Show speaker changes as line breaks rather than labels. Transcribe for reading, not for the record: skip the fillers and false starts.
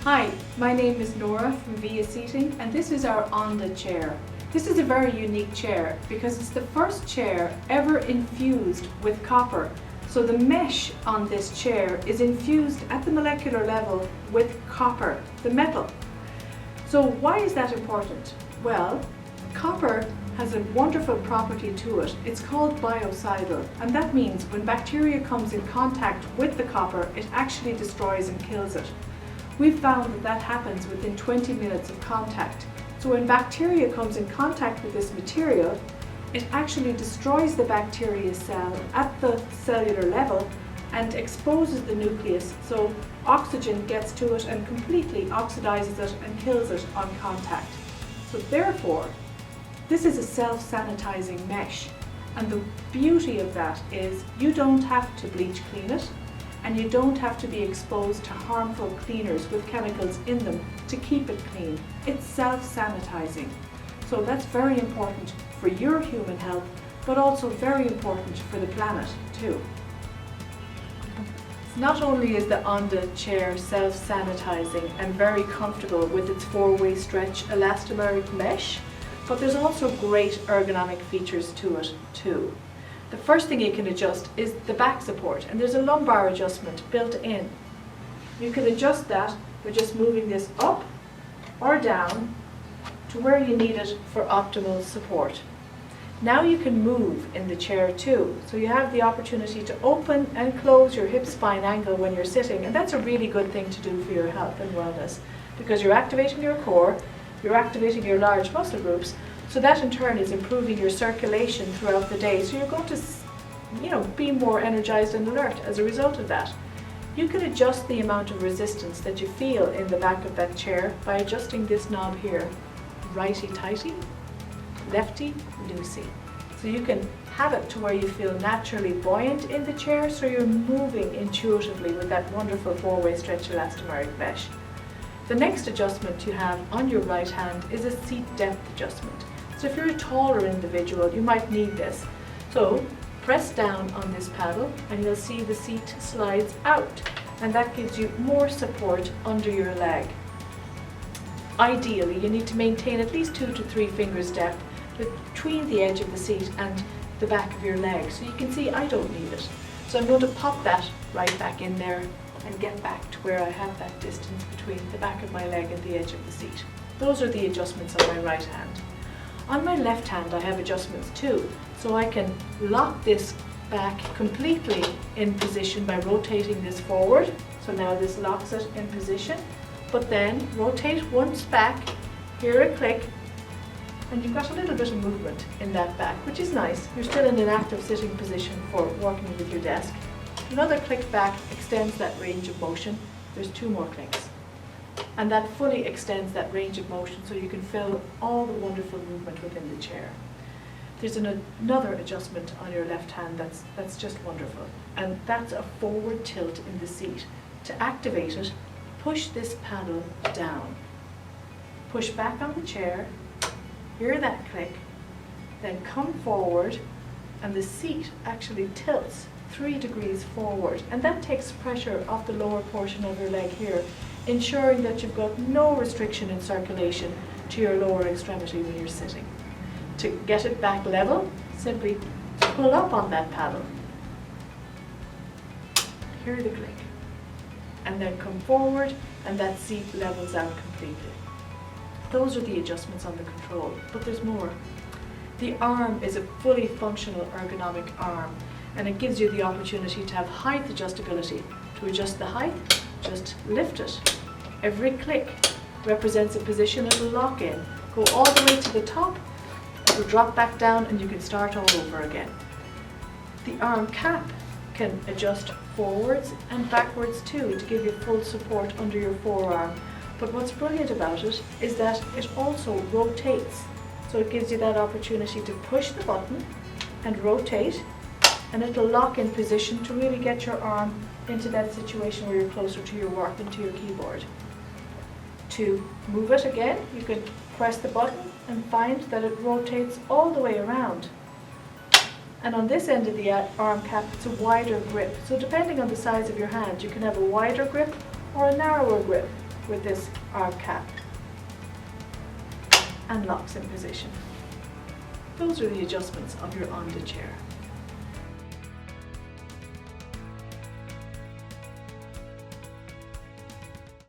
Hi, my name is Nora from Via Seating and this is our ONDA chair. This is a very unique chair because it's the first chair ever infused with copper. So the mesh on this chair is infused at the molecular level with copper, the metal. So why is that important? Well, copper has a wonderful property to it. It's called biocidal, and that means when bacteria comes in contact with the copper, it actually destroys and kills it. We've found that that happens within 20 minutes of contact. So when bacteria comes in contact with this material, it actually destroys the bacteria cell at the cellular level and exposes the nucleus, so oxygen gets to it and completely oxidizes it and kills it on contact. So therefore, this is a self-sanitizing mesh, and the beauty of that is you don't have to bleach clean it, and you don't have to be exposed to harmful cleaners with chemicals in them to keep it clean. It's self-sanitizing. So that's very important for your human health, but also very important for the planet too. Not only is the ONDA chair self-sanitizing and very comfortable with its 4-way stretch elastomeric mesh, but there's also great ergonomic features to it too. The first thing you can adjust is the back support, and there's a lumbar adjustment built in. You can adjust that by just moving this up or down to where you need it for optimal support. Now you can move in the chair too, so you have the opportunity to open and close your hip-spine angle when you're sitting, and that's a really good thing to do for your health and wellness because you're activating your core, you're activating your large muscle groups, so that in turn is improving your circulation throughout the day, so you're going to be more energized and alert as a result of that. You can adjust the amount of resistance that you feel in the back of that chair by adjusting this knob here, righty-tighty, lefty-loosey. So you can have it to where you feel naturally buoyant in the chair, so you're moving intuitively with that wonderful 4-way stretch elastomeric mesh. The next adjustment you have on your right hand is a seat depth adjustment. So if you're a taller individual, you might need this. So press down on this paddle and you'll see the seat slides out, and that gives you more support under your leg. Ideally, you need to maintain at least 2 to 3 fingers depth between the edge of the seat and the back of your leg. So you can see I don't need it. So I'm going to pop that right back in there and get back to where I have that distance between the back of my leg and the edge of the seat. Those are the adjustments on my right hand. On my left hand I have adjustments too, so I can lock this back completely in position by rotating this forward. So now this locks it in position, but then rotate once back, hear a click, and you've got a little bit of movement in that back, which is nice. You're still in an active sitting position for working with your desk. Another click back extends that range of motion. There's 2 more clicks. And that fully extends that range of motion so you can feel all the wonderful movement within the chair. There's another adjustment on your left hand that's just wonderful, and that's a forward tilt in the seat. To activate it, push this paddle down. Push back on the chair, hear that click, then come forward, and the seat actually tilts 3 degrees forward, and that takes pressure off the lower portion of your leg here, ensuring that you've got no restriction in circulation to your lower extremity when you're sitting. To get it back level, simply pull up on that paddle, hear the click, and then come forward, and that seat levels out completely. Those are the adjustments on the control, but there's more. The arm is a fully functional ergonomic arm, and it gives you the opportunity to have height adjustability. To adjust the height, just lift it. Every click represents a position it will lock in. Go all the way to the top, it will drop back down, and you can start all over again. The arm cap can adjust forwards and backwards too to give you full support under your forearm. But what's brilliant about it is that it also rotates. So it gives you that opportunity to push the button and rotate, and it'll lock in position to really get your arm into that situation where you're closer to your work and to your keyboard. To move it again, you can press the button and find that it rotates all the way around. And on this end of the arm cap, it's a wider grip. So depending on the size of your hand, you can have a wider grip or a narrower grip. with this arc cap and locks in position. Those are the adjustments of your ONDA chair.